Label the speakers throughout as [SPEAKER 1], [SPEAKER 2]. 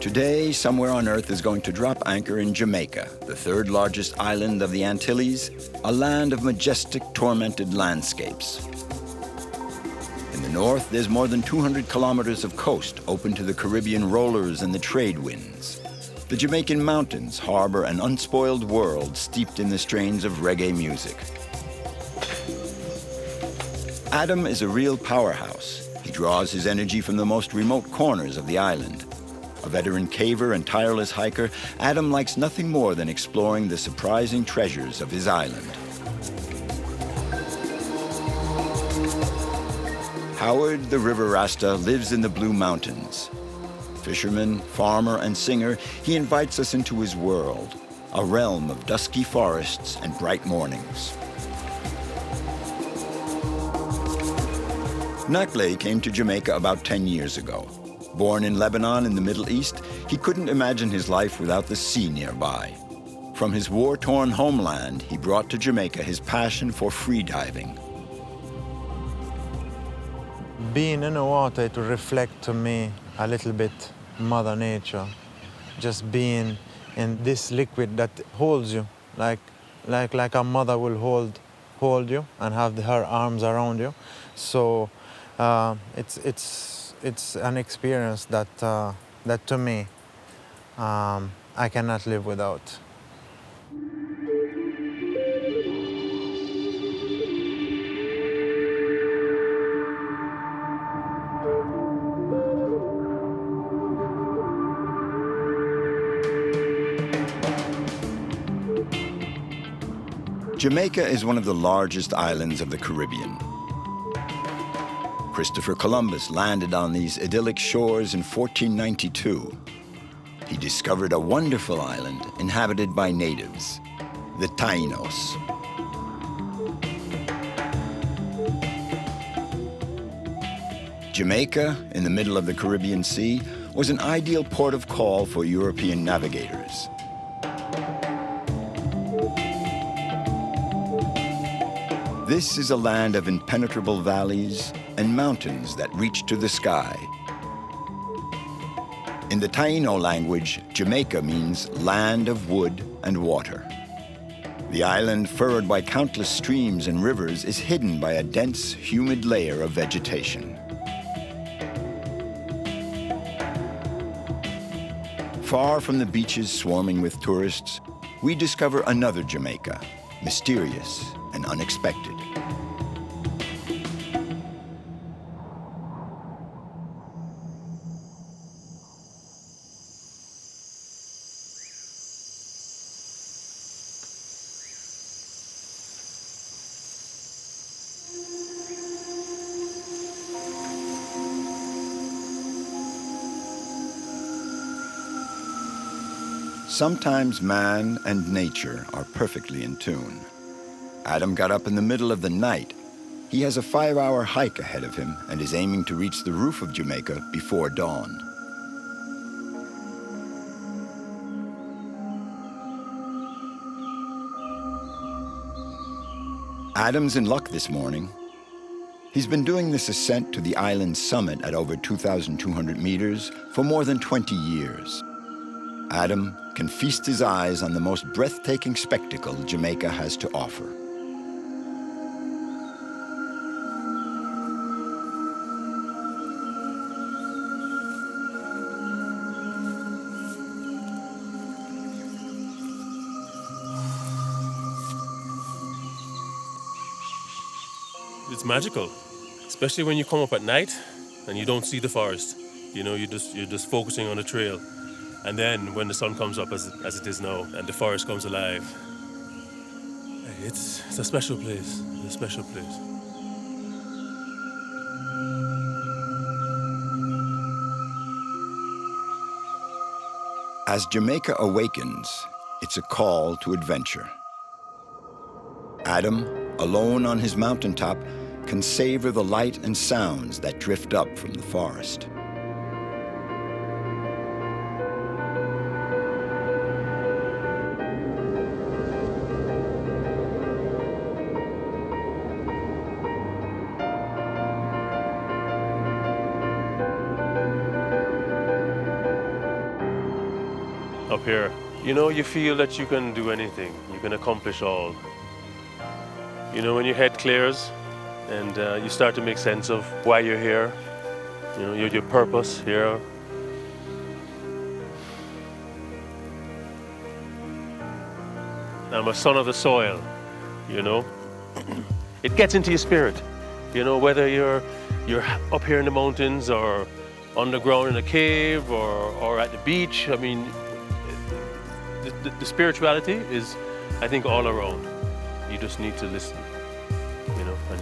[SPEAKER 1] Today, somewhere on Earth is going to drop anchor in Jamaica, the third largest island of the Antilles, a land of majestic, tormented landscapes. In the north, there's more than 200 kilometers of coast open to the Caribbean rollers and the trade winds. The Jamaican mountains harbor an unspoiled world steeped in the strains of reggae music. Adam is a real powerhouse. He draws his energy from the most remote corners of the island. A veteran caver and tireless hiker, Adam likes nothing more than exploring the surprising treasures of his island. Howard, the river Rasta, lives in the Blue Mountains. Fisherman, farmer, and singer, he invites us into his world, a realm of dusky forests and bright mornings. Nakle came to Jamaica about 10 years ago. Born in Lebanon in the Middle East, he couldn't imagine his life without the sea nearby. From his war-torn homeland, he brought to Jamaica his passion for freediving.
[SPEAKER 2] Being in the water, it will reflect to me a little bit Mother Nature. Just being in this liquid that holds you, like a mother will hold you and have her arms around you. So it's an experience that to me I cannot live without.
[SPEAKER 1] Jamaica is one of the largest islands of the Caribbean. Christopher Columbus landed on these idyllic shores in 1492. He discovered a wonderful island inhabited by natives, the Tainos. Jamaica, in the middle of the Caribbean Sea, was an ideal port of call for European navigators. This is a land of impenetrable valleys and mountains that reach to the sky. In the Taino language, Jamaica means land of wood and water. The island, furrowed by countless streams and rivers, is hidden by a dense, humid layer of vegetation. Far from the beaches swarming with tourists, we discover another Jamaica, mysterious and unexpected. Sometimes man and nature are perfectly in tune. Adam got up in the middle of the night. He has a 5-hour hike ahead of him and is aiming to reach the roof of Jamaica before dawn. Adam's in luck this morning. He's been doing this ascent to the island's summit at over 2,200 meters for more than 20 years. Adam can feast his eyes on the most breathtaking spectacle Jamaica has to offer.
[SPEAKER 3] It's magical, especially when you come up at night and you don't see the forest. You know, you're just focusing on the trail. And then when the sun comes up, as it is now, and the forest comes alive, it's a special place. It's a special place.
[SPEAKER 1] As Jamaica awakens, it's a call to adventure. Adam, alone on his mountaintop, can savor the light and sounds that drift up from the forest.
[SPEAKER 3] up here. You know, you feel that you can do anything, you can accomplish all. You know, when your head clears and you start to make sense of why you're here, you know, your purpose here. I'm a son of the soil, you know. It gets into your spirit, you know, whether you're up here in the mountains or underground in a cave or at the beach. I mean, the spirituality is, I think, all around. You just need to listen, you know, and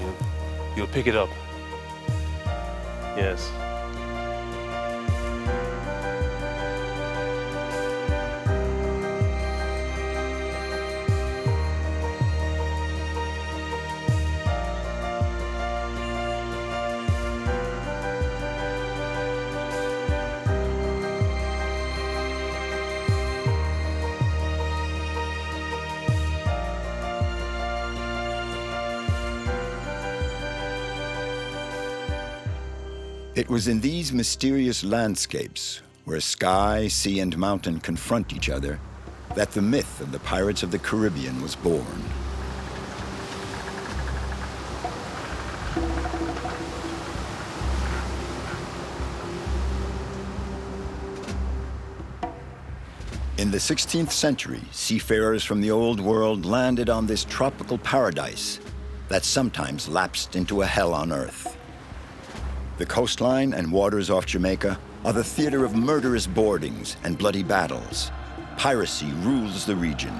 [SPEAKER 3] you'll pick it up. Yes.
[SPEAKER 1] It was in these mysterious landscapes, where sky, sea, and mountain confront each other, that the myth of the Pirates of the Caribbean was born. In the 16th century, seafarers from the Old World landed on this tropical paradise that sometimes lapsed into a hell on earth. The coastline and waters off Jamaica are the theater of murderous boardings and bloody battles. Piracy rules the region.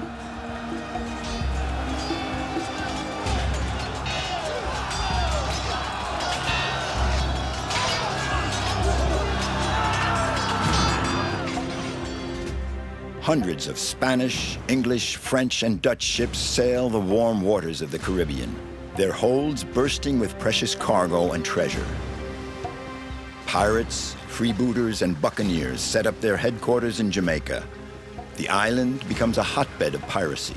[SPEAKER 1] Hundreds of Spanish, English, French, and Dutch ships sail the warm waters of the Caribbean, their holds bursting with precious cargo and treasure. Pirates, freebooters, and buccaneers set up their headquarters in Jamaica. The island becomes a hotbed of piracy.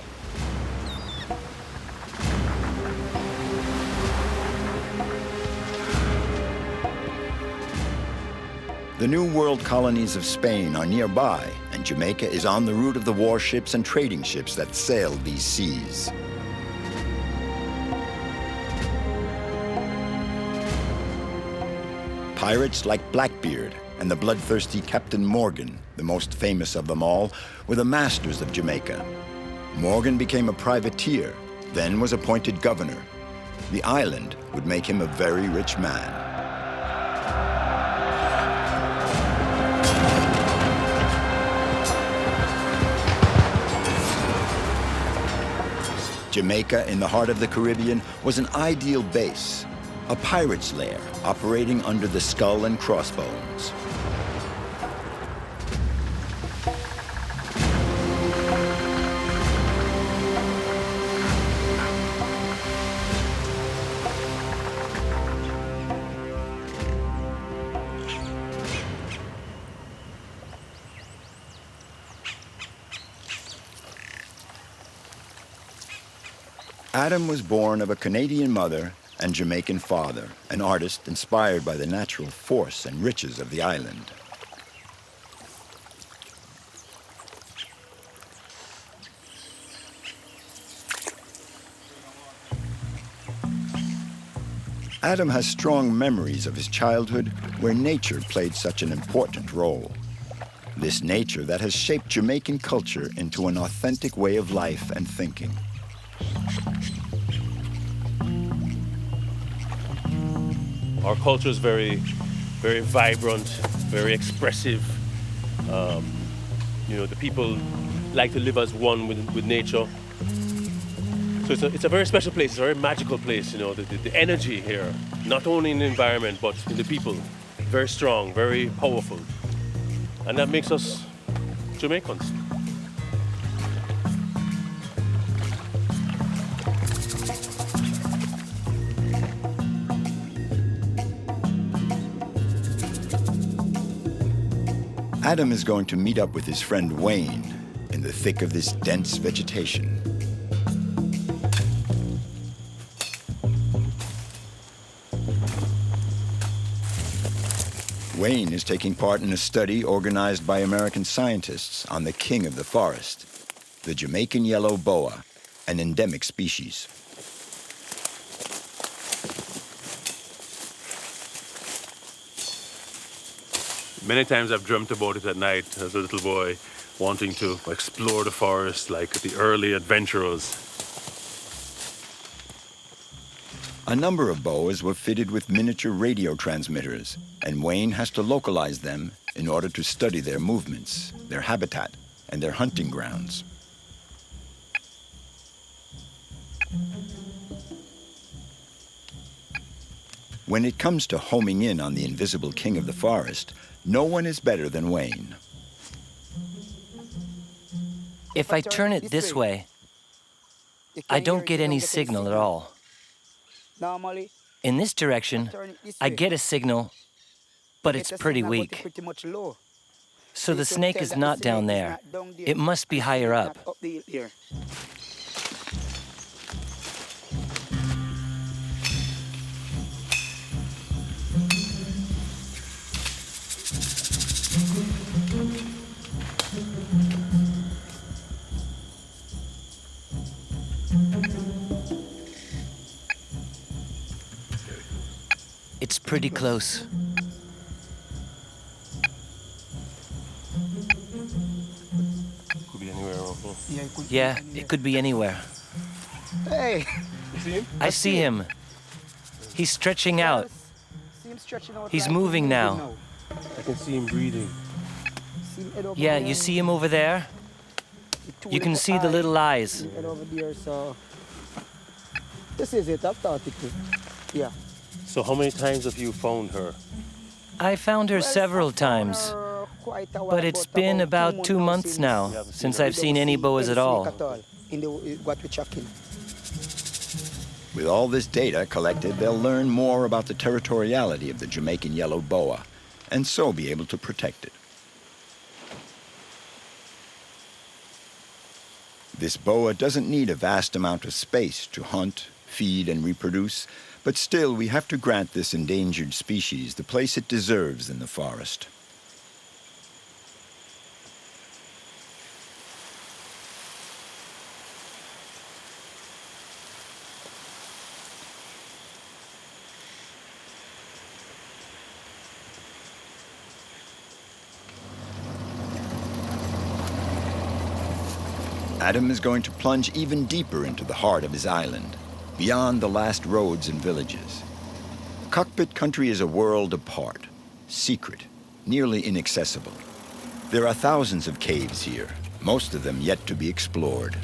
[SPEAKER 1] The New World colonies of Spain are nearby, and Jamaica is on the route of the warships and trading ships that sailed these seas. Pirates like Blackbeard and the bloodthirsty Captain Morgan, the most famous of them all, were the masters of Jamaica. Morgan became a privateer, then was appointed governor. The island would make him a very rich man. Jamaica, in the heart of the Caribbean, was an ideal base, a pirate's lair operating under the skull and crossbones. Adam was born of a Canadian mother and Jamaican father, an artist inspired by the natural force and riches of the island. Adam has strong memories of his childhood where nature played such an important role. This nature that has shaped Jamaican culture into an authentic way of life and thinking.
[SPEAKER 3] Our culture is very, very vibrant, very expressive. You know, the people like to live as one with nature. So it's a very special place, it's a very magical place, you know, the energy here, not only in the environment, but in the people. Very strong, very powerful. And that makes us Jamaicans.
[SPEAKER 1] Adam is going to meet up with his friend Wayne in the thick of this dense vegetation. Wayne is taking part in a study organized by American scientists on the king of the forest, the Jamaican yellow boa, an endemic species.
[SPEAKER 3] Many times I've dreamt about it at night as a little boy, wanting to explore the forest like the early adventurers.
[SPEAKER 1] A number of boas were fitted with miniature radio transmitters, and Wayne has to localize them in order to study their movements, their habitat, and their hunting grounds. When it comes to homing in on the invisible king of the forest, no one is better than Wayne.
[SPEAKER 4] If I turn it this way, I don't get any signal at all.
[SPEAKER 5] Normally,
[SPEAKER 4] In this direction, I get a signal, but it's pretty weak. So the snake is not down there. It must be higher up. It's pretty close.
[SPEAKER 3] Could be anywhere around here.
[SPEAKER 4] Yeah, it could be anywhere.
[SPEAKER 5] Hey!
[SPEAKER 3] You see him?
[SPEAKER 4] I see him. He's stretching out. He's moving now.
[SPEAKER 3] I can see him breathing.
[SPEAKER 4] Yeah, you see him over there? You can see the little eyes.
[SPEAKER 5] Over there, so this is it. I thought it was, yeah.
[SPEAKER 3] So how many times have you found her?
[SPEAKER 4] I found her several times, but it's been about 2 months now since I've seen any boas at all.
[SPEAKER 5] In the, what we're checking.
[SPEAKER 1] With all this data collected, they'll learn more about the territoriality of the Jamaican yellow boa, and so be able to protect it. This boa doesn't need a vast amount of space to hunt, feed, and reproduce, but still we have to grant this endangered species the place it deserves in the forest. Adam is going to plunge even deeper into the heart of his island, beyond the last roads and villages. Cockpit country is a world apart, secret, nearly inaccessible. There are thousands of caves here, most of them yet to be explored.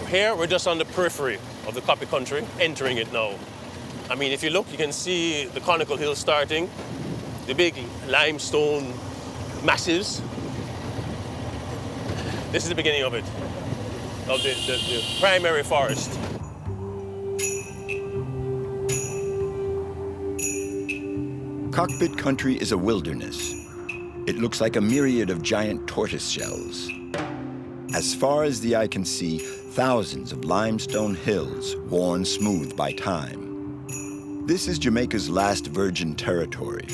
[SPEAKER 3] Here, we're just on the periphery of the cockpit country, entering it now. I mean, if you look, you can see the conical hills starting, the big limestone massives. This is the beginning of it, of the primary forest.
[SPEAKER 1] Cockpit country is a wilderness. It looks like a myriad of giant tortoise shells. As far as the eye can see, thousands of limestone hills worn smooth by time. This is Jamaica's last virgin territory.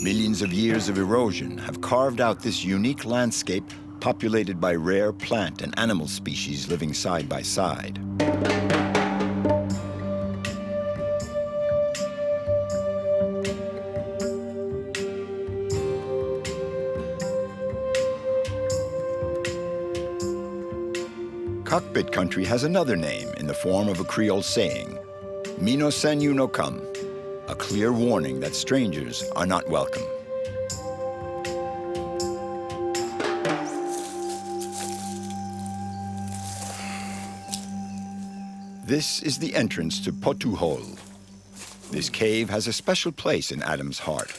[SPEAKER 1] Millions of years of erosion have carved out this unique landscape populated by rare plant and animal species living side by side. Cockpit country has another name in the form of a Creole saying, "Mino sen you no come," a clear warning that strangers are not welcome. This is the entrance to Potu Hole. This cave has a special place in Adam's heart.